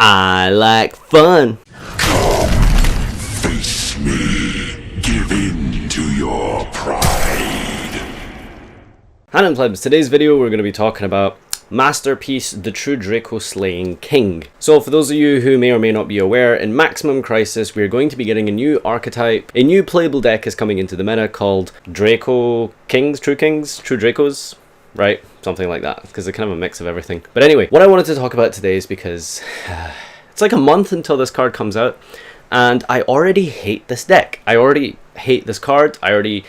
I like fun. Come, face me. Give in to your pride. Hello plebs, today's video we're going to be talking about Masterpiece, the True Draco Slaying King. So for those of you who may or may not be aware, in Maximum Crisis we're going to be getting a new archetype. A new playable deck is coming into the meta called Draco Kings, True Dracos, right? Something like that, because they're kind of a mix of everything. But anyway, what I wanted to talk about today is because it's like a month until this card comes out, and I already hate this deck. I already hate this card. I already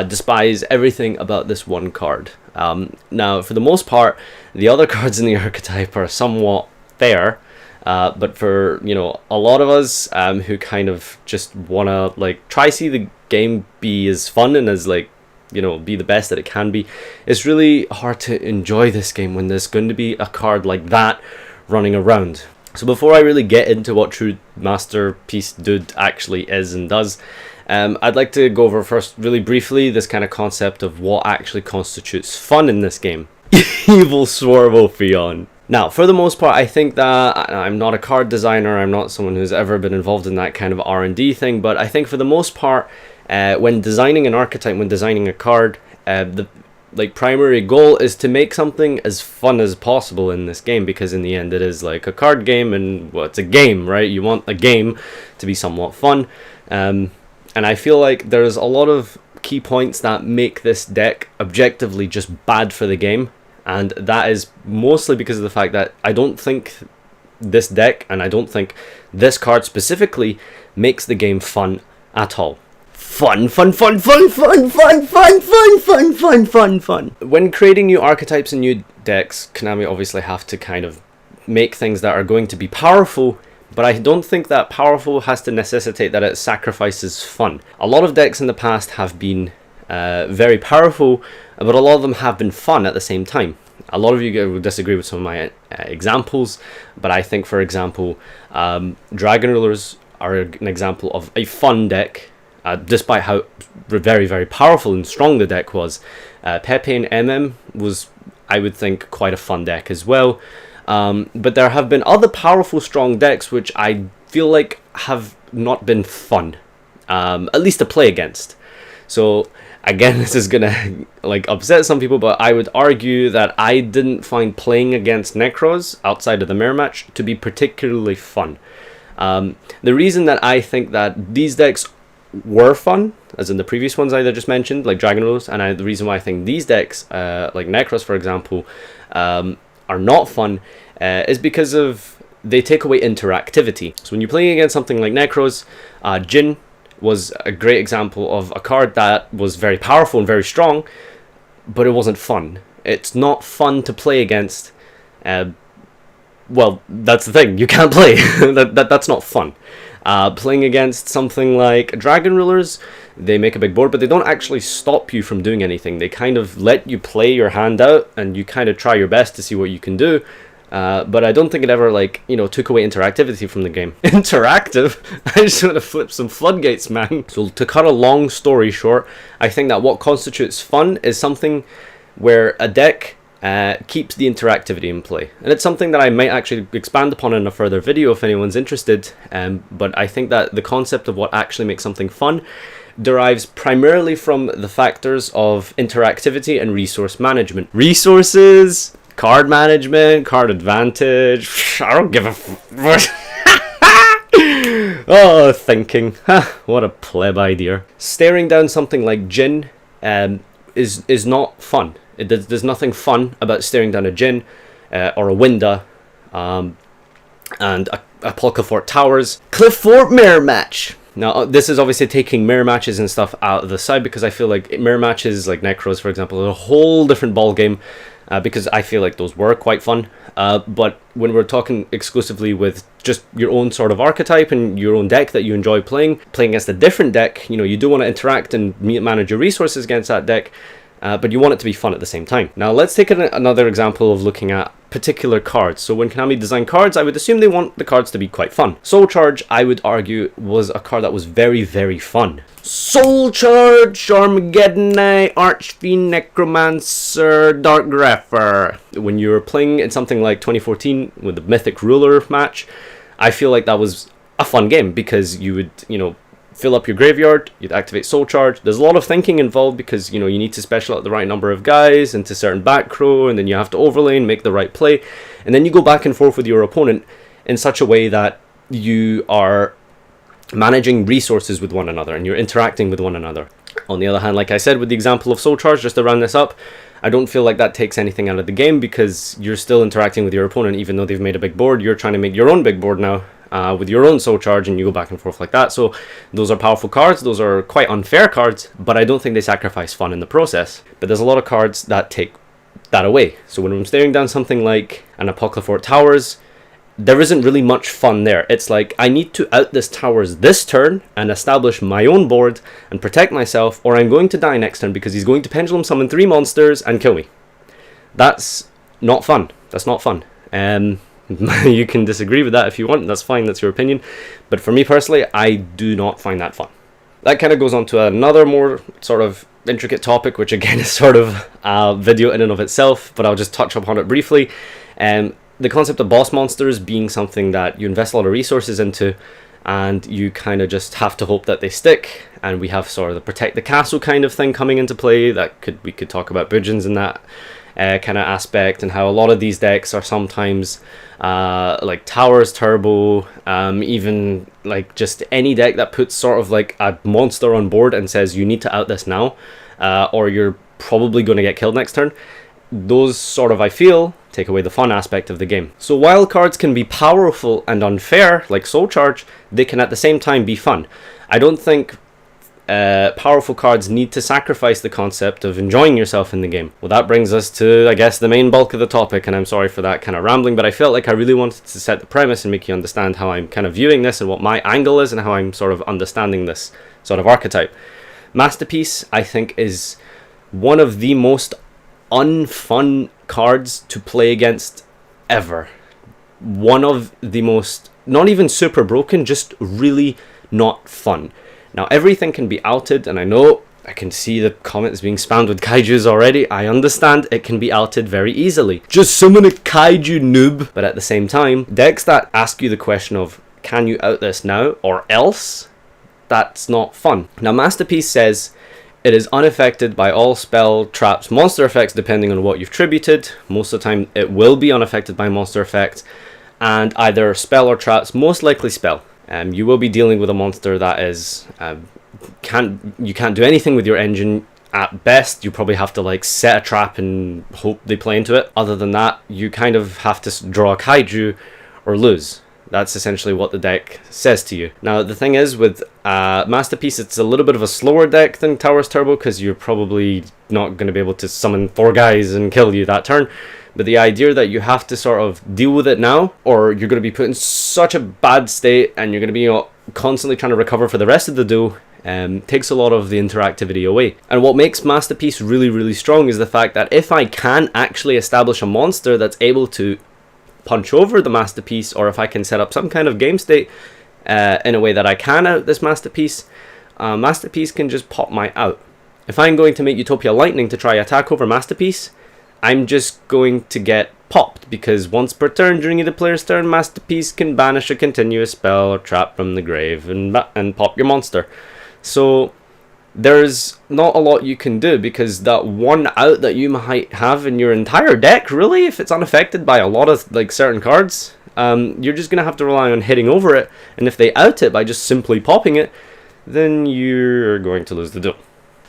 despise everything about this one card. Now, for the most part, the other cards in the archetype are somewhat fair, but for, you know, a lot of us who kind of just want to, like, try see the game be as fun and as, like, you know, be the best that it can be, it's really hard to enjoy this game when there's going to be a card like that running around. So before I really get into what True Masterpiece Dude actually is and does, I'd like to go over first really briefly this kind of concept of what actually constitutes fun in this game. Evil Swarvolphion. Now, for the most part, I think that I'm not a card designer, I'm not someone who's ever been involved in that kind of R&D thing, but I think for the most part, when designing an archetype, when designing a card, the primary goal is to make something as fun as possible in this game, because in the end it is like a card game, and well, it's a game, right? You want a game to be somewhat fun, and I feel like there's a lot of key points that make this deck objectively just bad for the game, and that is mostly because of the fact that I don't think this deck, and I don't think this card specifically, makes the game fun at all. Fun. When creating new archetypes and new decks, Konami obviously have to kind of make things that are going to be powerful, but I don't think that powerful has to necessitate that it sacrifices fun. A lot of decks in the past have been very powerful, but a lot of them have been fun at the same time. A lot of you will disagree with some of my examples, but I think, for example, Dragon Rulers are an example of a fun deck. Despite how very, very powerful and strong the deck was, Pepe and MM was, I would think, quite a fun deck as well. But there have been other powerful, strong decks which I feel like have not been fun, at least to play against. So again, this is gonna like upset some people, but I would argue that I didn't find playing against Necros outside of the mirror match to be particularly fun. The reason that I think that these decks were fun, as in the previous ones I just mentioned, like Dragon Rulers, and the reason why I think these decks, like Necros for example, are not fun, is because of they take away interactivity. So when you're playing against something like Necros, Jin was a great example of a card that was very powerful and very strong, but it wasn't fun. It's not fun to play against. Well, that's the thing, you can't play. That's not fun. Playing against something like Dragon Rulers, they make a big board, but they don't actually stop you from doing anything. They kind of let you play your hand out, and you kind of try your best to see what you can do. But I don't think it ever, like, you know, took away interactivity from the game. Interactive? I just want to flip some floodgates, man. So to cut a long story short, I think that what constitutes fun is something where a deck keeps the interactivity in play, and it's something that I might actually expand upon in a further video if anyone's interested, but I think that the concept of what actually makes something fun derives primarily from the factors of interactivity and resource management. Resources, card management, card advantage, I don't give a oh, thinking, what a pleb idea. Staring down something like Jin is not fun. There's nothing fun about staring down a Jin or a Winda and a Polkafort Towers. Cliffort mirror match. Now, this is obviously taking mirror matches and stuff out of the side, because I feel like mirror matches like Necros, for example, are a whole different ball game, because I feel like those were quite fun. But when we're talking exclusively with just your own sort of archetype and your own deck that you enjoy playing against a different deck, you know, you do want to interact and manage your resources against that deck. But you want it to be fun at the same time. Now let's take another example of looking at particular cards. So when Konami design cards, I would assume they want the cards to be quite fun. Soul Charge, I would argue, was a card that was very, very fun. Soul Charge, Armageddon Knight, Archfiend, Necromancer, Dark Grepher. When you're playing in something like 2014 with the Mythic Ruler match, I feel like that was a fun game because you would, you know, fill up your graveyard, you'd activate Soul Charge. There's a lot of thinking involved because, you know, you need to special out the right number of guys into certain back row, and then you have to overlay and make the right play. And then you go back and forth with your opponent in such a way that you are managing resources with one another and you're interacting with one another. On the other hand, like I said with the example of Soul Charge, just to round this up, I don't feel like that takes anything out of the game because you're still interacting with your opponent. Even though they've made a big board, you're trying to make your own big board now with your own Soul Charge, and you go back and forth like that. So those are powerful cards. Those are quite unfair cards, but I don't think they sacrifice fun in the process. But there's a lot of cards that take that away. So when I'm staring down something like an Apocryphal Towers, there isn't really much fun there. It's like, I need to out this towers this turn and establish my own board and protect myself, or I'm going to die next turn because he's going to pendulum summon 3 monsters and kill me. That's not fun. That's not fun. You can disagree with that if you want. That's fine. That's your opinion. But for me personally, I do not find that fun. That kind of goes on to another more sort of intricate topic, which again is sort of a video in and of itself, but I'll just touch upon it briefly. The concept of boss monsters being something that you invest a lot of resources into, and you kind of just have to hope that they stick. And we have sort of the protect the castle kind of thing coming into play. We could talk about Budgeons in that kind of aspect, and how a lot of these decks are sometimes like Towers Turbo, even like just any deck that puts sort of like a monster on board and says you need to out this now, or you're probably going to get killed next turn. Those sort of, I feel, take away the fun aspect of the game. So while cards can be powerful and unfair, like Soul Charge, they can at the same time be fun. I don't think powerful cards need to sacrifice the concept of enjoying yourself in the game. Well, that brings us to, I guess, the main bulk of the topic, and I'm sorry for that kind of rambling, but I felt like I really wanted to set the premise and make you understand how I'm kind of viewing this and what my angle is and how I'm sort of understanding this sort of archetype. Masterpiece, I think, is one of the most unfun cards to play against ever. One of the most, not even super broken, just really not fun. Now everything can be outed, and I know I can see the comments being spammed with kaijus already. I understand it can be outed very easily. Just summon a kaiju noob. But at the same time, decks that ask you the question of, can you out this now or else? That's not fun. Now Masterpiece says it is unaffected by all spell, traps, monster effects depending on what you've tributed. Most of the time it will be unaffected by monster effects, and either spell or traps, most likely spell. You will be dealing with a monster that is you can't do anything with your engine. At best, you probably have to like set a trap and hope they play into it. Other than that, you kind of have to draw a kaiju or lose. That's essentially what the deck says to you. Now, the thing is, with Masterpiece, it's a little bit of a slower deck than Towers Turbo, because you're probably not going to be able to summon 4 guys and kill you that turn. But the idea that you have to sort of deal with it now, or you're going to be put in such a bad state, and you're going to be constantly trying to recover for the rest of the duel, takes a lot of the interactivity away. And what makes Masterpiece really, really strong is the fact that if I can actually establish a monster that's able to punch over the Masterpiece, or if I can set up some kind of game state in a way that I can out this Masterpiece, Masterpiece can just pop my out. If I'm going to make Utopia Lightning to try attack over Masterpiece, I'm just going to get popped, because once per turn during the player's turn, Masterpiece can banish a continuous spell or trap from the grave and pop your monster. So there's not a lot you can do, because that one out that you might have in your entire deck, really, if it's unaffected by a lot of like certain cards, you're just gonna have to rely on hitting over it. And if they out it by just simply popping it, then you're going to lose the duel.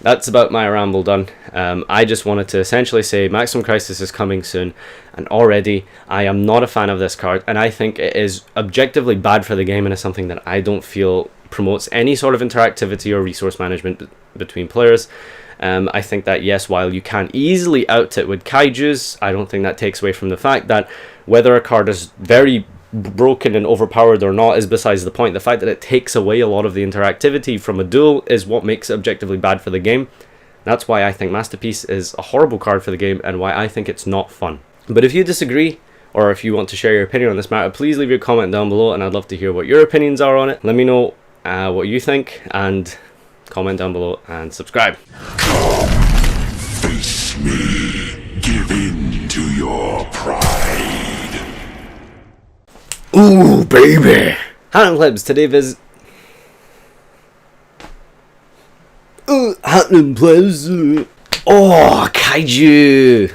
That's about my ramble done. I just wanted to essentially say Maximum Crisis is coming soon, and already I am not a fan of this card, and I think it is objectively bad for the game, and is something that I don't feel promotes any sort of interactivity or resource management between players. I think that, yes, while you can easily out it with kaijus, I don't think that takes away from the fact that whether a card is very broken and overpowered or not is besides the point. The fact that it takes away a lot of the interactivity from a duel is what makes it objectively bad for the game. That's why I think Masterpiece is a horrible card for the game, and why I think it's not fun. But if you disagree, or if you want to share your opinion on this matter, please leave your comment down below, and I'd love to hear what your opinions are on it. Let me know what you think, and comment down below and subscribe. Come, face me, give in to your pride. Ooh, baby. Hannah Plebs, today Hannah Plebs. Oh, kaiju!